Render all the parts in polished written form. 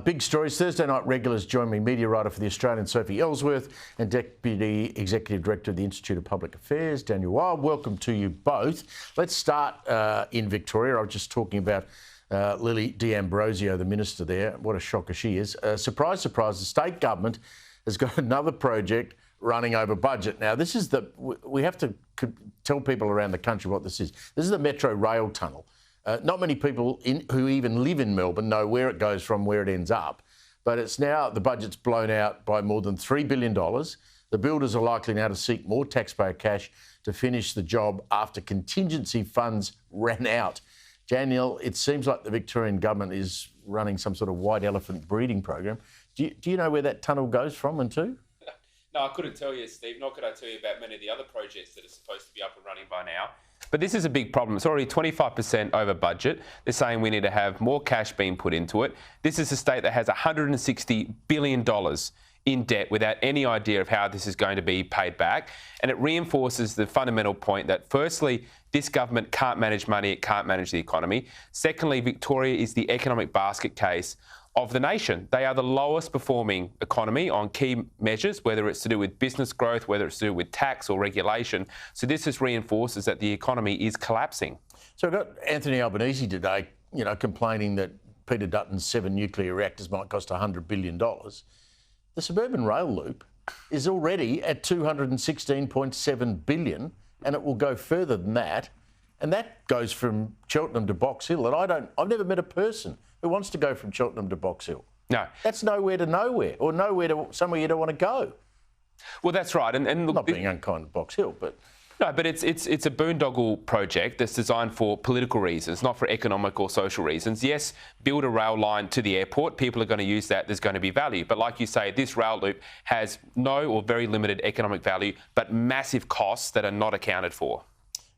Big stories. Thursday night regulars join me, media writer for The Australian, Sophie Ellsworth, and Deputy Executive Director of the Institute of Public Affairs, Daniel Wild. Welcome to you both. Let's start in Victoria. I was just talking about Lily D'Ambrosio, the minister there. What a shocker she is. Surprise, surprise, the state government has got another project running over budget. Now, this is we have to tell people around the country what this is. This is the Metro Rail Tunnel. Not many people who even live in Melbourne know where it goes from, where it ends up. But it's now, the budget's blown out by more than $3 billion. The builders are likely now to seek more taxpayer cash to finish the job after contingency funds ran out. Daniel, it seems like the Victorian government is running some sort of white elephant breeding program. Do you know where that tunnel goes from and to? No, I couldn't tell you, Steve, nor could I tell you about many of the other projects that are supposed to be up and running by now. But this is a big problem. It's already 25% over budget. They're saying we need to have more cash being put into it. This is a state that has $160 billion in debt without any idea of how this is going to be paid back. And it reinforces the fundamental point that, firstly, this government can't manage money, it can't manage the economy. Secondly, Victoria is the economic basket case of the nation. They are the lowest performing economy on key measures, whether it's to do with business growth, whether it's to do with tax or regulation. So this just reinforces that the economy is collapsing. So I've got Anthony Albanese today, complaining that Peter Dutton's 7 nuclear reactors might cost $100 billion. The suburban rail loop is already at $216.7 billion, and it will go further than that. And that goes from Cheltenham to Box Hill. And I've never met a person who wants to go from Cheltenham to Box Hill. No. That's nowhere to nowhere, or nowhere to somewhere you don't want to go. Well, that's right. And look, not being unkind to Box Hill, but... No, but it's a boondoggle project that's designed for political reasons, not for economic or social reasons. Yes, build a rail line to the airport. People are going to use that. There's going to be value. But like you say, this rail loop has no or very limited economic value, but massive costs that are not accounted for.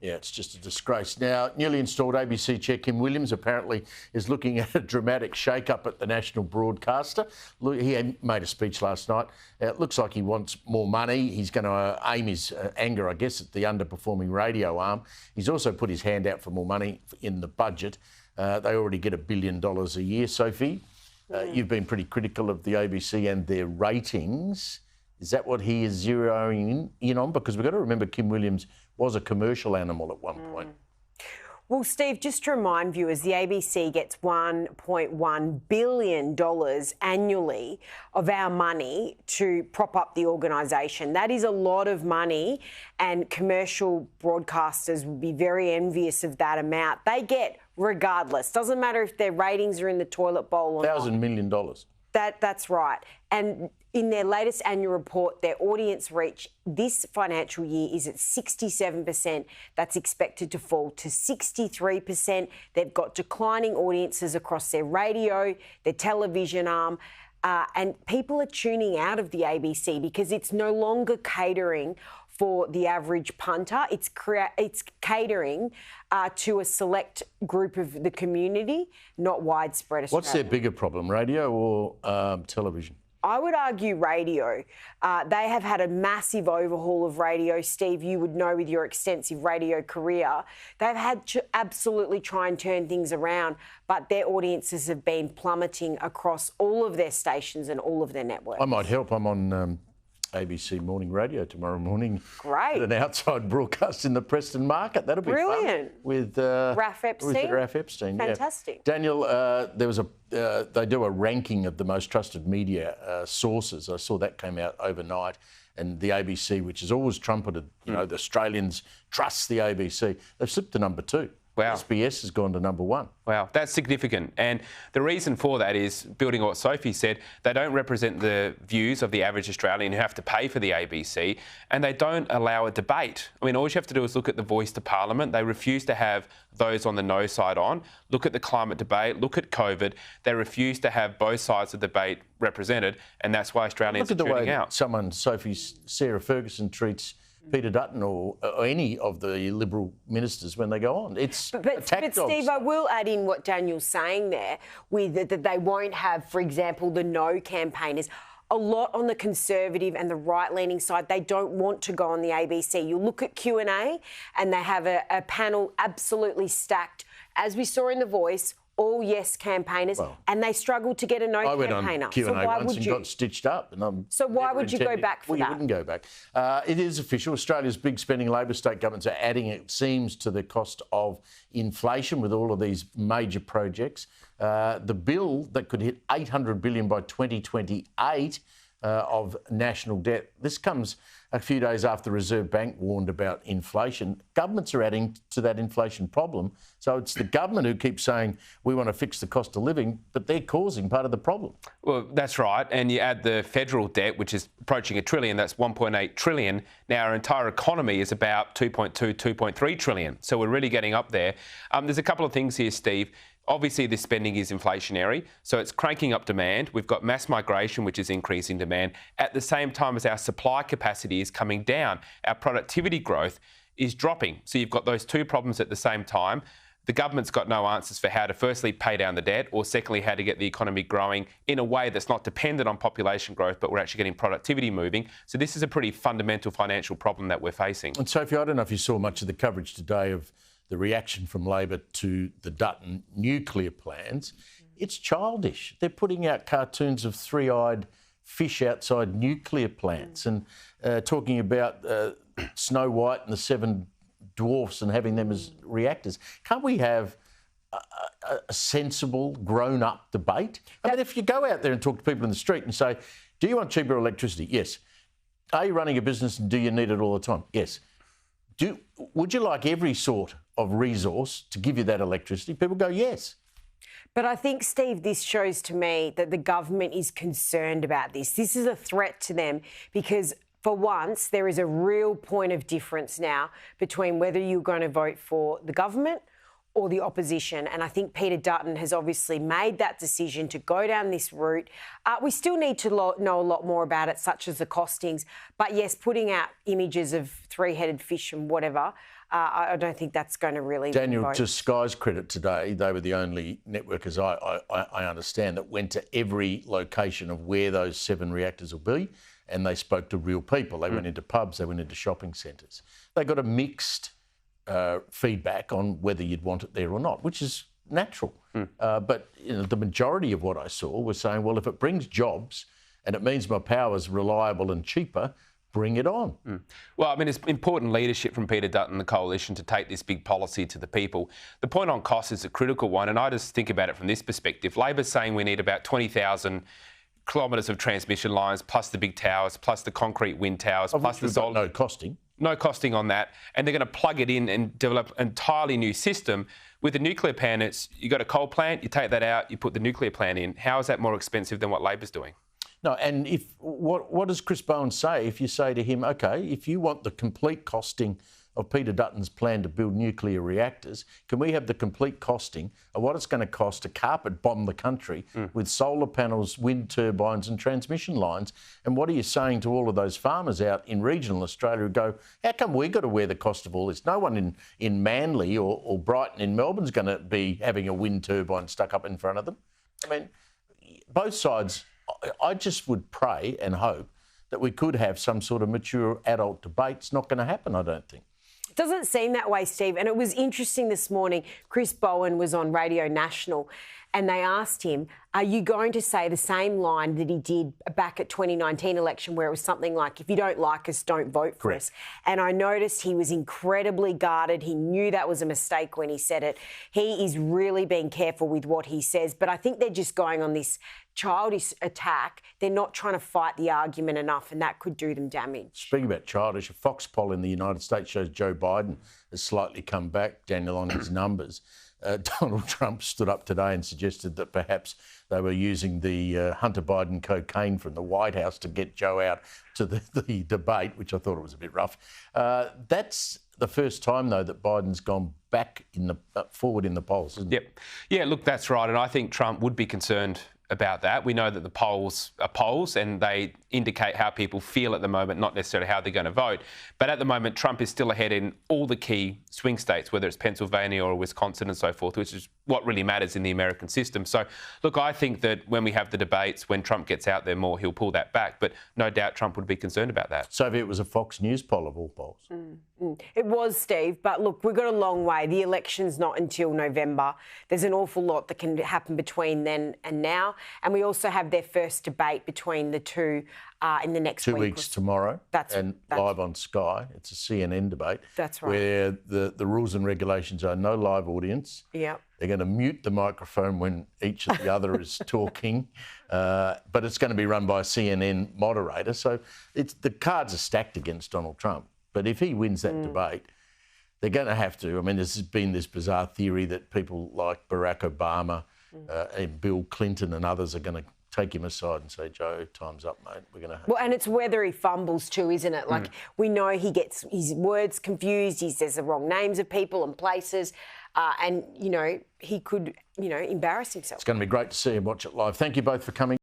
Yeah, it's just a disgrace. Now, newly installed ABC chair Kim Williams apparently is looking at a dramatic shake-up at the national broadcaster. He made a speech last night. It looks like he wants more money. He's going to aim his anger, I guess, at the underperforming radio arm. He's also put his hand out for more money in the budget. They already get $1 billion a year. Sophie, you've been pretty critical of the ABC and their ratings. Is that what he is zeroing in on? Because we've got to remember Kim Williams was a commercial animal at one point. Well, Steve, just to remind viewers, the ABC gets $1.1 billion annually of our money to prop up the organisation. That is a lot of money, and commercial broadcasters would be very envious of that amount. They get regardless. Doesn't matter if their ratings are in the toilet bowl or not. $1,000 million. That's right. And in their latest annual report, their audience reach this financial year is at 67%. That's expected to fall to 63%. They've got declining audiences across their radio, their television arm, and people are tuning out of the ABC because it's no longer catering for the average punter. It's catering to a select group of the community, not widespread Australia. What's their bigger problem, radio or television? I would argue radio. They have had a massive overhaul of radio. Steve, you would know with your extensive radio career. They've had to absolutely try and turn things around, but their audiences have been plummeting across all of their stations and all of their networks. I might help. I'm on ABC Morning Radio tomorrow morning. Great. At an outside broadcast in the Preston Market. That'll be brilliant. Fun. With Raph Epstein. With Raph Epstein. Fantastic. Yeah. Daniel, they do a ranking of the most trusted media sources. I saw that came out overnight, and the ABC, which has always trumpeted, the Australians trust the ABC, they've slipped to number 2. Wow. SBS has gone to number 1. Wow, that's significant. And the reason for that is, building on what Sophie said, they don't represent the views of the average Australian who have to pay for the ABC, and they don't allow a debate. I mean, all you have to do is look at the Voice to Parliament. They refuse to have those on the no side on. Look at the climate debate, look at COVID. They refuse to have both sides of the debate represented, and that's why Australians are tuning out. Look at the way someone, Sarah Ferguson, treats Peter Dutton or any of the Liberal ministers when they go on. It's but Steve, I will add in what Daniel's saying there, with that they won't have, for example, the no campaigners. A lot on the Conservative and the right-leaning side, they don't want to go on the ABC. You look at Q&A and they have a panel absolutely stacked, as we saw in The Voice, all yes campaigners, and they struggled to get a no I went campaigner. on Q&A so why once would and you? got stitched up. And So why would you go back for that? You wouldn't go back. It is official. Australia's big spending Labor state governments are adding, it seems, to the cost of inflation with all of these major projects. The bill that could hit $800 billion by 2028 of national debt. This comes a few days after the Reserve Bank warned about inflation. Governments are adding to that inflation problem. So it's the government who keeps saying we want to fix the cost of living, but they're causing part of the problem. Well, that's right. And you add the federal debt, which is approaching $1 trillion. That's $1.8 trillion. Now, our entire economy is about $2.2, $2.3 trillion. So we're really getting up there. There's a couple of things here, Steve. Obviously, this spending is inflationary, so it's cranking up demand. We've got mass migration, which is increasing demand. At the same time as our supply capacity is coming down, our productivity growth is dropping. So you've got those two problems at the same time. The government's got no answers for how to firstly pay down the debt, or secondly, how to get the economy growing in a way that's not dependent on population growth, but we're actually getting productivity moving. So this is a pretty fundamental financial problem that we're facing. And Sophie, I don't know if you saw much of the coverage today of the reaction from Labor to the Dutton nuclear plans. It's childish. They're putting out cartoons of three-eyed fish outside nuclear plants and talking about Snow White and the Seven Dwarfs and having them as reactors. Can't we have a sensible, grown-up debate? I mean, if you go out there and talk to people in the street and say, do you want cheaper electricity? Yes. Are you running a business and do you need it all the time? Yes. Would you like every sort of resource to give you that electricity? People go, yes. But I think, Steve, this shows to me that the government is concerned about this. This is a threat to them because, for once, there is a real point of difference now between whether you're going to vote for the government or the opposition. And I think Peter Dutton has obviously made that decision to go down this route. We still need to know a lot more about it, such as the costings. But yes, putting out images of three-headed fish and whatever, I don't think that's going to really Daniel, vote. to Sky's credit today, they were the only network, as I understand, that went to every location of where those 7 reactors will be, and they spoke to real people. They went into pubs, they went into shopping centres. They got a mixed feedback on whether you'd want it there or not, which is natural. But the majority of what I saw was saying, well, if it brings jobs and it means my power's reliable and cheaper, bring it on. Well, I mean, it's important leadership from Peter Dutton and the coalition to take this big policy to the people. The point on cost is a critical one, and I just think about it from this perspective. Labor's saying we need about 20,000 kilometres of transmission lines, plus the big towers, plus the concrete wind towers, plus the solar. No costing. No costing on that, and they're going to plug it in and develop an entirely new system. With the nuclear plant, you got a coal plant, you take that out, you put the nuclear plant in. How is that more expensive than what Labor's doing? No, and what does Chris Bowen say if you say to him, OK, if you want the complete costing of Peter Dutton's plan to build nuclear reactors, can we have the complete costing of what it's going to cost to carpet bomb the country with solar panels, wind turbines and transmission lines? And what are you saying to all of those farmers out in regional Australia who go, how come we got to wear the cost of all this? No one in Manly or Brighton in Melbourne's going to be having a wind turbine stuck up in front of them. I mean, both sides, I just would pray and hope that we could have some sort of mature adult debate. It's not going to happen, I don't think. It doesn't seem that way, Steve. And it was interesting this morning. Chris Bowen was on Radio National and they asked him, are you going to say the same line that he did back at 2019 election where it was something like, if you don't like us, don't vote for us? And I noticed he was incredibly guarded. He knew that was a mistake when he said it. He is really being careful with what he says. But I think they're just going on this childish attack. They're not trying to fight the argument enough, and that could do them damage. Speaking about childish, a Fox poll in the United States shows Joe Biden has slightly come back, Daniel, on his numbers. Donald Trump stood up today and suggested that perhaps they were using the Hunter Biden cocaine from the White House to get Joe out to the debate, which I thought it was a bit rough. That's the first time, though, that Biden's gone back forward in the polls, isn't it? Yep. Yeah, look, that's right. And I think Trump would be concerned about that. We know that the polls are polls and they indicate how people feel at the moment, not necessarily how they're going to vote. But at the moment, Trump is still ahead in all the key swing states, whether it's Pennsylvania or Wisconsin and so forth, which is what really matters in the American system. So, look, I think that when we have the debates, when Trump gets out there more, he'll pull that back. But no doubt Trump would be concerned about that. So it was a Fox News poll of all polls. It was, Steve, but look, we've got a long way. The election's not until November. There's an awful lot that can happen between then and now. And we also have their first debate between the two in the next 2 week. weeks tomorrow. That's live on Sky. It's a CNN debate. That's right. Where the rules and regulations are no live audience. Yeah. They're going to mute the microphone when each of the other is talking, but it's going to be run by a CNN moderator. So the cards are stacked against Donald Trump. But if he wins that debate, they're going to have to. I mean, there's been this bizarre theory that people like Barack Obama and Bill Clinton and others are going to take him aside and say, Joe, time's up, mate. We're going to... Well, and it's whether he fumbles too, isn't it? Like, we know he gets his words confused. He says the wrong names of people and places. And, he could, embarrass himself. It's going to be great to see him watch it live. Thank you both for coming.